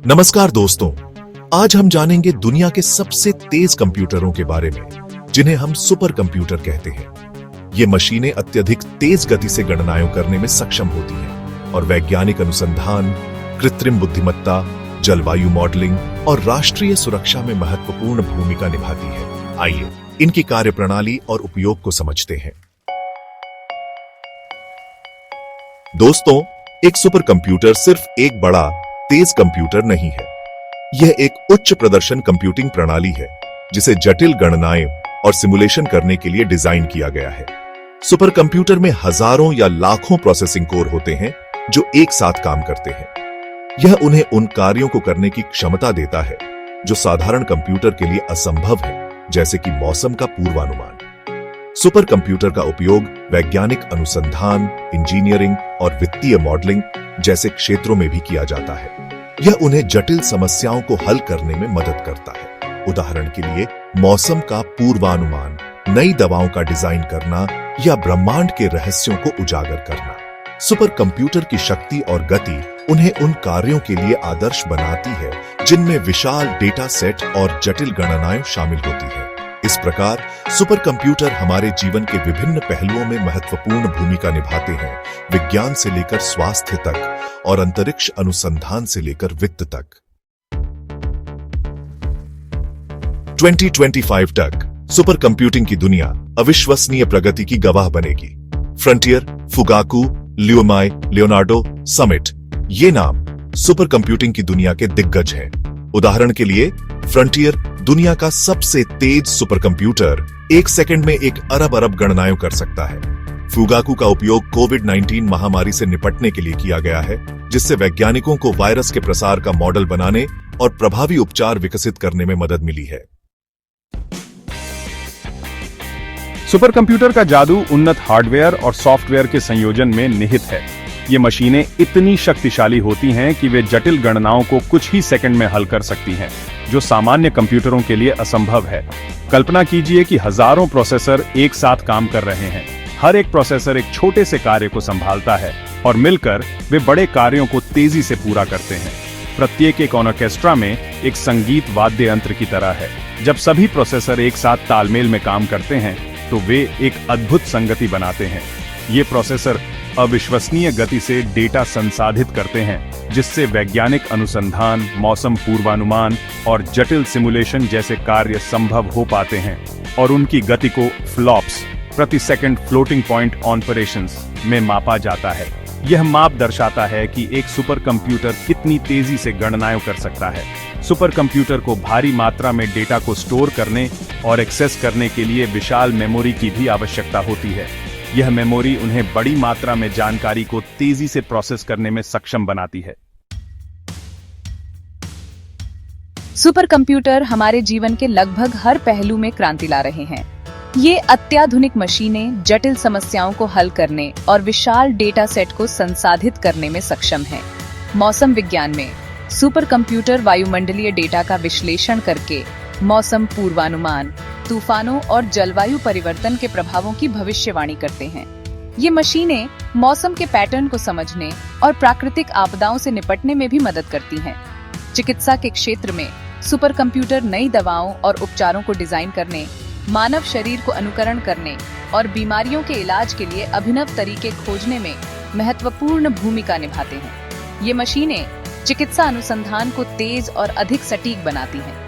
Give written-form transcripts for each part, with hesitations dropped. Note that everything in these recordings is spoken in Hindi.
नमस्कार दोस्तों, आज हम जानेंगे दुनिया के सबसे तेज कंप्यूटरों के बारे में, जिन्हें हम सुपर कंप्यूटर कहते हैं। ये मशीनें अत्यधिक तेज गति से गणनाएं करने में सक्षम होती हैं और वैज्ञानिक अनुसंधान, कृत्रिम बुद्धिमत्ता, जलवायु मॉडलिंग और राष्ट्रीय सुरक्षा में महत्वपूर्ण भूमिका निभाती है। आइए इनकी कार्यप्रणाली और उपयोग को समझते हैं। दोस्तों, एक सुपर कंप्यूटर सिर्फ एक बड़ा तेज कंप्यूटर नहीं है। यह एक उच्च प्रदर्शन कंप्यूटिंग प्रणाली है जिसे जटिल गणनाएं और सिमुलेशन करने के लिए डिजाइन किया गया है। सुपर कंप्यूटर में हजारों या लाखों प्रोसेसिंग कोर होते हैं जो एक साथ काम करते हैं। यह उन्हें उन कार्यों को करने की क्षमता देता है जो साधारण कंप्यूटर के लिए असंभव है, जैसे कि मौसम का पूर्वानुमान। सुपर कंप्यूटर का उपयोग वैज्ञानिक अनुसंधान, इंजीनियरिंग और वित्तीय मॉडलिंग जैसे क्षेत्रों में भी किया जाता है। यह उन्हें जटिल समस्याओं को हल करने में मदद करता है। उदाहरण के लिए मौसम का पूर्वानुमान, नई दवाओं का डिजाइन करना या ब्रह्मांड के रहस्यों को उजागर करना। सुपर कंप्यूटर की शक्ति और गति उन्हें उन कार्यों के लिए आदर्श बनाती है जिनमें विशाल डेटा सेट और जटिल गणनाएं शामिल होती है। इस प्रकार सुपर कंप्यूटर हमारे जीवन के विभिन्न पहलुओं में महत्वपूर्ण भूमिका निभाते हैं, विज्ञान से लेकर स्वास्थ्य तक और अंतरिक्ष अनुसंधान से लेकर वित्त तक। 2025 तक सुपर कंप्यूटिंग की दुनिया अविश्वसनीय प्रगति की गवाह बनेगी। फ्रंटियर, फुगाकू, ल्यूमाई, लियोनार्डो, समिट, ये नाम सुपर कंप्यूटिंग की दुनिया के दिग्गज हैं। उदाहरण के लिए फ्रंटियर दुनिया का सबसे तेज सुपर कंप्यूटर 1 सेकंड में 1 अरब गणनाएं कर सकता है। फुगाकू का उपयोग कोविड-19 महामारी से निपटने के लिए किया गया है, जिससे वैज्ञानिकों को वायरस के प्रसार का मॉडल बनाने और प्रभावी उपचार विकसित करने में मदद मिली है। सुपर कंप्यूटर का जादू उन्नत हार्डवेयर और सॉफ्टवेयर के संयोजन में निहित है। ये मशीनें इतनी शक्तिशाली होती हैं कि वे जटिल गणनाओं को कुछ ही सेकंड में हल कर सकती हैं, जो सामान्य कंप्यूटरों के लिए असंभव है। कल्पना कीजिए कि हजारों प्रोसेसर एक साथ काम कर रहे हैं। हर एक प्रोसेसर एक छोटे से कार्य को संभालता है और मिलकर वे बड़े कार्यों को तेजी से पूरा करते हैं। प्रत्येक एक ऑर्केस्ट्रा में एक संगीत वाद्य यंत्र की तरह है। जब सभी प्रोसेसर एक साथ तालमेल में काम करते हैं तो वे एक अद्भुत संगति बनाते हैं। ये प्रोसेसर अविश्वसनीय गति से डेटा संसाधित करते हैं, जिससे वैज्ञानिक अनुसंधान, मौसम पूर्वानुमान और जटिल सिमुलेशन जैसे कार्य संभव हो पाते हैं। और उनकी गति को फ्लॉप्स, प्रति सेकंड फ्लोटिंग पॉइंट ऑपरेशंस में मापा जाता है। यह माप दर्शाता है कि एक सुपर कंप्यूटर कितनी तेजी से गणनाएं कर सकता है। सुपर कंप्यूटर को भारी मात्रा में डेटा को स्टोर करने और एक्सेस करने के लिए विशाल मेमोरी की भी आवश्यकता होती है। यह मेमोरी उन्हें बड़ी मात्रा में जानकारी को तेजी से प्रोसेस करने में सक्षम बनाती है। सुपर कंप्यूटर हमारे जीवन के लगभग हर पहलू में क्रांति ला रहे हैं। ये अत्याधुनिक मशीनें जटिल समस्याओं को हल करने और विशाल डेटा सेट को संसाधित करने में सक्षम हैं। मौसम विज्ञान में सुपर कंप्यूटर वायुमंडलीय डेटा का विश्लेषण करके मौसम पूर्वानुमान, तूफानों और जलवायु परिवर्तन के प्रभावों की भविष्यवाणी करते हैं। ये मशीनें मौसम के पैटर्न को समझने और प्राकृतिक आपदाओं से निपटने में भी मदद करती हैं। चिकित्सा के क्षेत्र में सुपर कंप्यूटर नई दवाओं और उपचारों को डिजाइन करने, मानव शरीर को अनुकरण करने और बीमारियों के इलाज के लिए अभिनव तरीके खोजने में महत्वपूर्ण भूमिका निभाते हैं। ये मशीनें चिकित्सा अनुसंधान को तेज और अधिक सटीक बनाती हैं।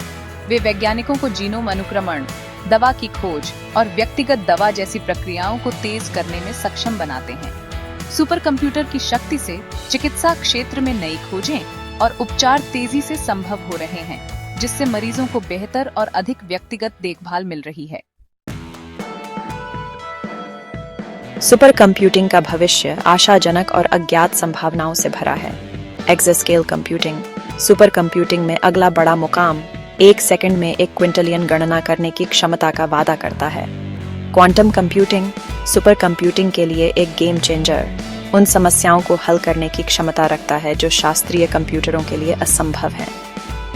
वे वैज्ञानिकों को जीनोम अनुक्रमण, दवा की खोज और व्यक्तिगत दवा जैसी प्रक्रियाओं को तेज करने में सक्षम बनाते हैं। सुपर कंप्यूटर की शक्ति से चिकित्सा क्षेत्र में नई खोजें और उपचार तेजी से संभव हो रहे हैं, जिससे मरीजों को बेहतर और अधिक व्यक्तिगत देखभाल मिल रही है। सुपर कंप्यूटिंग का भविष्य आशाजनक और अज्ञात संभावनाओं से भरा है। एक्सोस्केल कंप्यूटिंग, सुपर कंप्यूटिंग में अगला बड़ा मुकाम 1 सेकंड में 1 क्विंटलियन गणना करने की क्षमता का वादा करता है। क्वांटम कंप्यूटिंग, सुपर कंप्यूटिंग के लिए एक गेम चेंजर, उन समस्याओं को हल करने की क्षमता रखता है जो शास्त्रीय कंप्यूटरों के लिए असंभव है।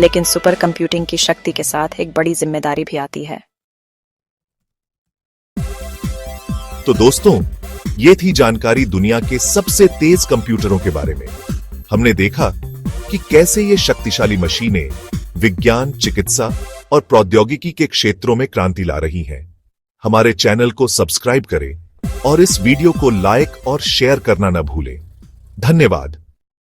लेकिन सुपर कंप्यूटिंग की शक्ति के साथ एक बड़ी जिम्मेदारी भी आती है। तो दोस्तों, ये थी जानकारी दुनिया के सबसे तेज कंप्यूटरों के बारे में। हमने देखा कि कैसे ये शक्तिशाली मशीनें विज्ञान, चिकित्सा और प्रौद्योगिकी के क्षेत्रों में क्रांति ला रही हैं। हमारे चैनल को सब्सक्राइब करें और इस वीडियो को लाइक और शेयर करना न भूलें। धन्यवाद।